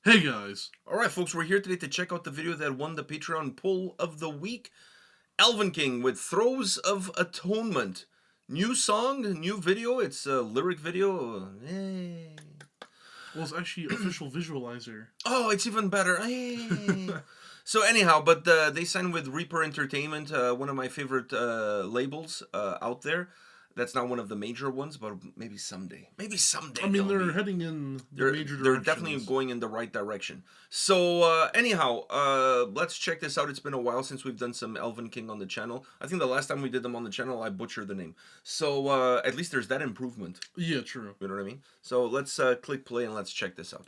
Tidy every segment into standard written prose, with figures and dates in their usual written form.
Hey guys. Alright folks, we're here today to check out the video that won the Patreon poll of the week. Elvenking with Throes of Atonement. New song, new video, it's a lyric video. Hey. Well, it's actually official visualizer. Oh, it's even better. Hey. So anyhow, but they signed with Reaper Entertainment, one of my favorite labels out there. That's not one of the major ones, but maybe someday. Maybe someday. I mean, they're heading in the major directions. They're definitely going in the right direction. So anyhow, let's check this out. It's been a while since we've done some Elvenking on the channel. I think the last time we did them on the channel, I butchered the name. So at least there's that improvement. Yeah, true. You know what I mean? So let's click play and let's check this out.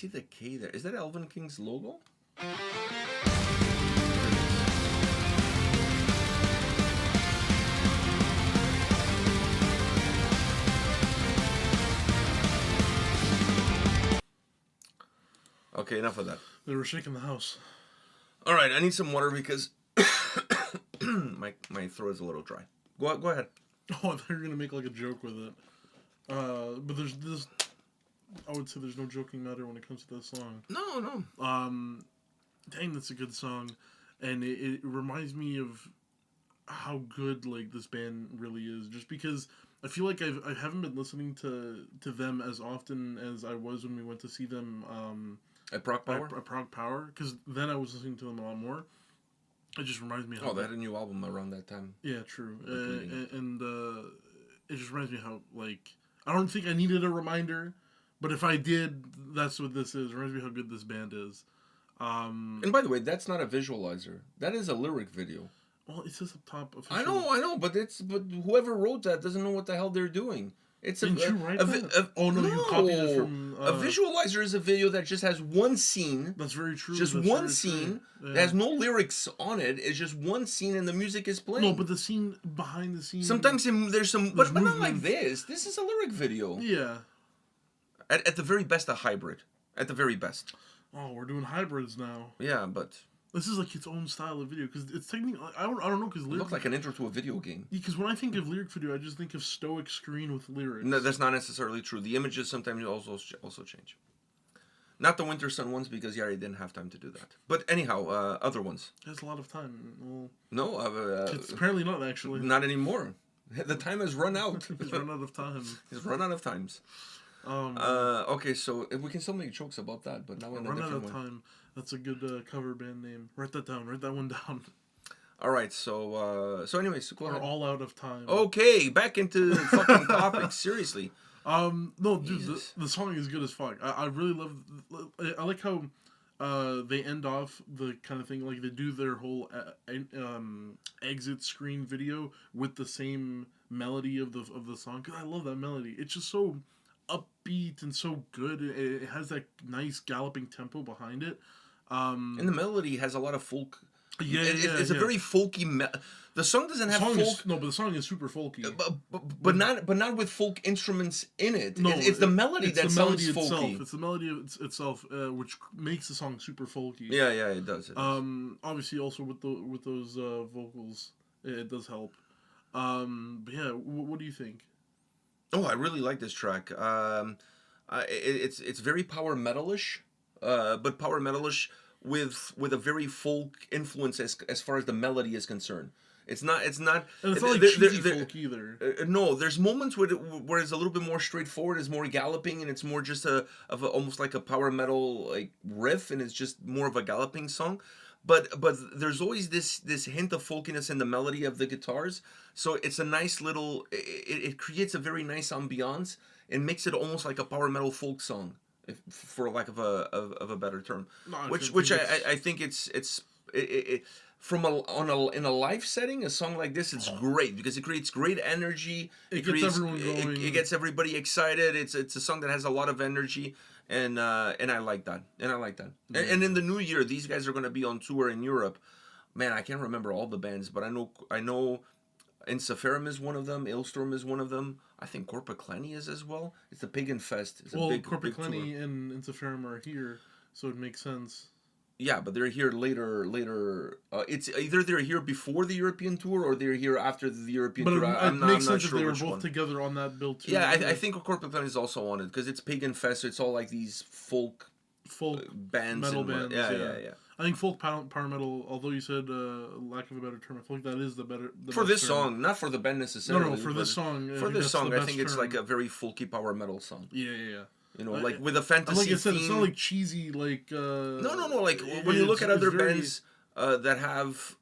see the K there. Is that Elvenking's logo? Okay, enough of that. They were shaking the house. All right, I need some water because my throat is a little dry. Go ahead. Oh, I thought you were gonna make like a joke with it. But there's this. I would say there's no joking matter when it comes to this song. No. Dang, that's a good song, and it reminds me of how good like this band really is. Just because I feel like I haven't been listening to them as often as I was when we went to see them. At Prague Power? At Prague Power, because then I was listening to them a lot more. It just reminds me how... they had a new album around that time. Yeah, true. And it just reminds me how, like... I don't think I needed a reminder, but if I did, that's what this is. It reminds me how good this band is. And by the way, that's not a visualizer. That is a lyric video. Well, it says up top... Official. I know, but whoever wrote that doesn't know what the hell they're doing. Didn't you write that? You copied it from... A visualizer is a video that just has one scene. That's very true. Just that's one scene. Yeah. It has no lyrics on it. It's just one scene and the music is playing. No, but the scene behind the scene... Sometimes there's some... But not like this. This is a lyric video. Yeah. At the very best, a hybrid. At the very best. Oh, we're doing hybrids now. Yeah, but... This is like its own style of video, because it's technically... I don't know, because... It looks like an intro to a video game. Because when I think of lyric video, I just think of stoic screen with lyrics. No, that's not necessarily true. The images sometimes also change. Not the Winter Sun ones, because Yari didn't have time to do that. But anyhow, other ones. That's a lot of time. Well, no, it's apparently not, actually. Not anymore. The time has run out. It's run out of time. It's run out of times. Okay, so we can still make jokes about that, but now in a different way. Time. That's a good cover band name. Write that down. Write that one down. All right, so anyways, go ahead. We're all out of time. Okay, back into fucking topics. Seriously. No, dude, the song is good as fuck. I really love. I like how they end off the kind of thing, like they do their whole exit screen video with the same melody of the song. Cause I love that melody. It's just so upbeat and so good. It has that nice galloping tempo behind it. And the melody has a lot of folk. It's a yeah. very folky. The song doesn't have folk. But the song is super folky. But not with folk instruments in it. No, it's the melody that sounds folky. It's the melody itself, which makes the song super folky. Yeah, it does. Obviously, also with those vocals, it does help. But yeah, what do you think? Oh, I really like this track. It's very power metalish, but power metalish with a very folk influence as far as the melody is concerned. It's not. And it's not like cheesy folk either. No, there's moments where it's a little bit more straightforward. It's more galloping, and it's more just almost like a power metal like riff, and it's just more of a galloping song. But there's always this hint of folkiness in the melody of the guitars. So it's a nice little. It creates a very nice ambiance and makes it almost like a power metal folk song, for lack of a better term. No, I think it's in a live setting, a song like this, it's great because it creates great energy. It gets everyone going. It gets everybody excited. It's a song that has a lot of energy, and I like that. Yeah. And in the new year, these guys are going to be on tour in Europe. Man, I can't remember all the bands, but I know. Insaferum is one of them. Ailstorm is one of them. I think Corpiclani is as well. It's the Pagan Fest. It's Corpiclani and Insaferum are here, so it makes sense. Yeah, but they're here later. It's either they're here before the European tour or they're here after the European tour. It makes sense if they were both together on that bill too. Yeah, I think Corpiclani is also on it because it's Pagan Fest. So it's all like these folk bands, metal bands. Yeah. I think folk power metal, although you said lack of a better term, I feel like that is the better. For this song, not for the band necessarily. No, for this song. For this song, I think it's like a very folky power metal song. Yeah. You know, like with a fantasy like I said, theme. It's not like cheesy, like... No. Like, when you look at other bands that have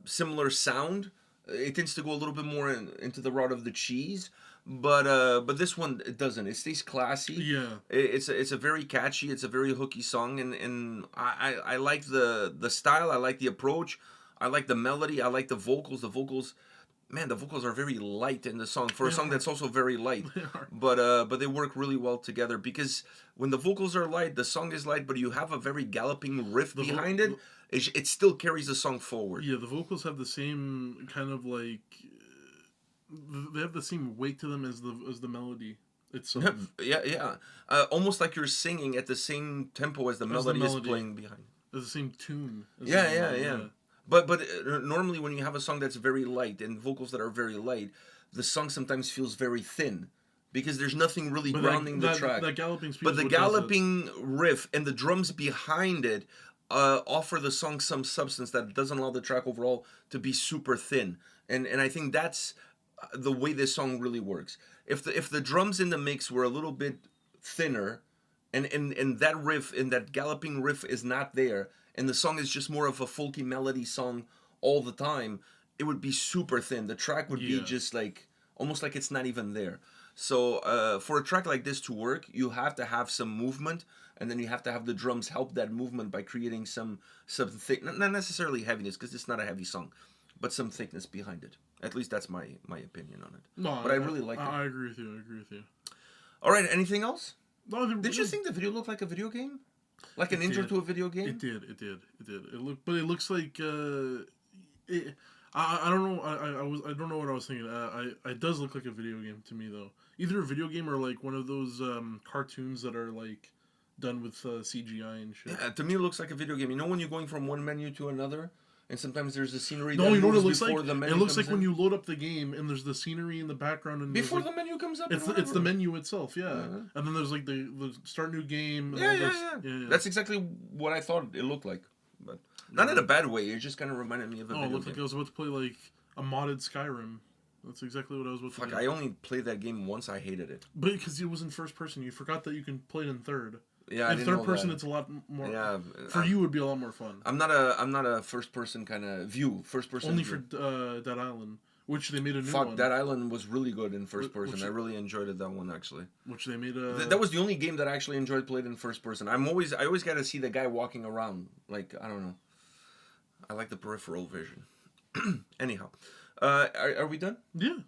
similar sound, it tends to go a little bit more into the route of the cheese. But this one, it doesn't. It stays classy. Yeah. It's a very catchy, it's a very hooky song, and I like the style, I like the approach, I like the melody, I like the vocals. The vocals, man, the vocals are very light in the song for a They song are. that's also very light. They are. But they work really well together because when the vocals are light, the song is light, but you have a very galloping riff behind it. It still carries the song forward. Yeah, the vocals have the same kind of like they have the same weight to them as the melody itself. Yeah. Almost like you're singing at the same tempo as the melody is playing behind. It's the same tune. Yeah. But normally when you have a song that's very light and vocals that are very light, the song sometimes feels very thin because there's nothing really grounding the track. That galloping speed but the galloping riff and the drums behind it offer the song some substance that doesn't allow the track overall to be super thin. And I think that's the way this song really works. If the drums in the mix were a little bit thinner, and that riff and that galloping riff is not there, and the song is just more of a folky melody song all the time, it would be super thin. The track would be just like almost like it's not even there. So for a track like this to work, you have to have some movement, and then you have to have the drums help that movement by creating some thick, not necessarily heaviness because it's not a heavy song, but some thickness behind it. At least that's my opinion on it. No, but I really like it. I agree with you. All right, anything else? No, Did you think the video looked like a video game? Like an intro to a video game? It did. It looks like. I don't know. I don't know what I was thinking. It does look like a video game to me though. Either a video game or like one of those cartoons that are like done with CGI and shit. Yeah, to me it looks like a video game. You know when you're going from one menu to another, and sometimes there's the scenery. No, that you know what it moves looks like. before the menu It looks comes like when in? you load up the game and there's the scenery in the background and Before like, the menu comes up. it's the menu itself, yeah. And then there's like the start new game. And Yeah. That's exactly what I thought it looked like, but not in a bad way. It just kind of reminded me of a video it looked game. like I was about to play like a modded Skyrim. That's exactly what I was about to Fuck, do. I only played that game once. I hated it. But because it was in first person, you forgot that you can play it in third. Yeah, in third person, it's a lot more. Yeah, for you, it would be a lot more fun. I'm not a first person kind of view. First person only view. for Dead Island, which they made a new one. Fuck, Dead Island was really good in first person. I really enjoyed it, that one actually. Which they made a. That was the only game that I actually enjoyed played in first person. I always got to see the guy walking around. Like I don't know. I like the peripheral vision. Anyhow, are we done? Yeah.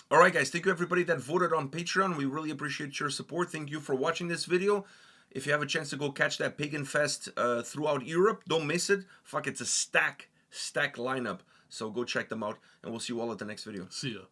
All right, guys. Thank you everybody that voted on Patreon. We really appreciate your support. Thank you for watching this video. If you have a chance to go catch that Pagan Fest throughout Europe, don't miss it. Fuck, it's a stack lineup. So go check them out, and we'll see you all at the next video. See ya.